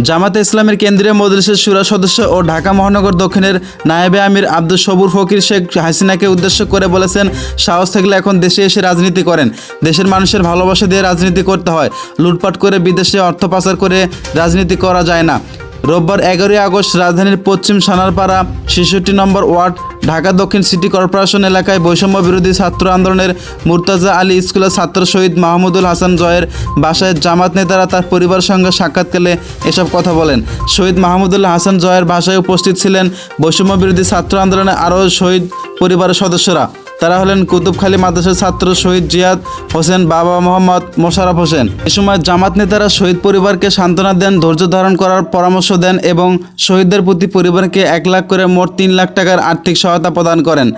জামাতে ইসলামের কেন্দ্রীয় মজলিসের শুরা সদস্য ও ঢাকা মহানগর দক্ষিণের নায়েবে আমির আব্দুল সবুর ফকির শেখ হাসিনাকে উদ্দেশ্য করে বলেছেন, সাহস থাকলে এখন দেশে এসে রাজনীতি করেন। দেশের মানুষের ভালোবাসা দিয়ে রাজনীতি করতে হয়, লুটপাট করে বিদেশে অর্থ পাচার করে রাজনীতি করা যায় না। রোববার 11ই আগস্ট রাজধানীর পশ্চিম সানারপাড়া 66 নম্বর ওয়ার্ড ঢাকা দক্ষিণ সিটি কর্পোরেশন এলাকায় বৈষম্য বিরোধী ছাত্র আন্দোলনের মুর্তাজা আলী স্কুলের ছাত্র শহীদ মাহমুদুল হাসান জয়ের বাসায় জামাত নেতারা তার পরিবারের সঙ্গে সাক্ষাৎকালে এসব কথা বলেন। শহীদ মাহমুদুল হাসান জয়ের বাসায় উপস্থিত ছিলেন বৈষম্য বিরোধী ছাত্র আন্দোলনের আরও শহীদ পরিবারের সদস্যরা। তারা হলেন কুতুবখালী মাদ্রাসার ছাত্র শহীদ জিয়াদ হোসেন, বাবা মোহাম্মদ মোশাররফ হোসেন। এ সময় জামাত নেতারা শহীদ পরিবারকে সান্ত্বনা দেন, ধৈর্য ধারণ করার পরামর্শ দেন এবং শহীদদের প্রতি পরিবারকে 1 লাখ করে মোট 3 লাখ টাকার আর্থিক সহায়তা প্রদান করেন।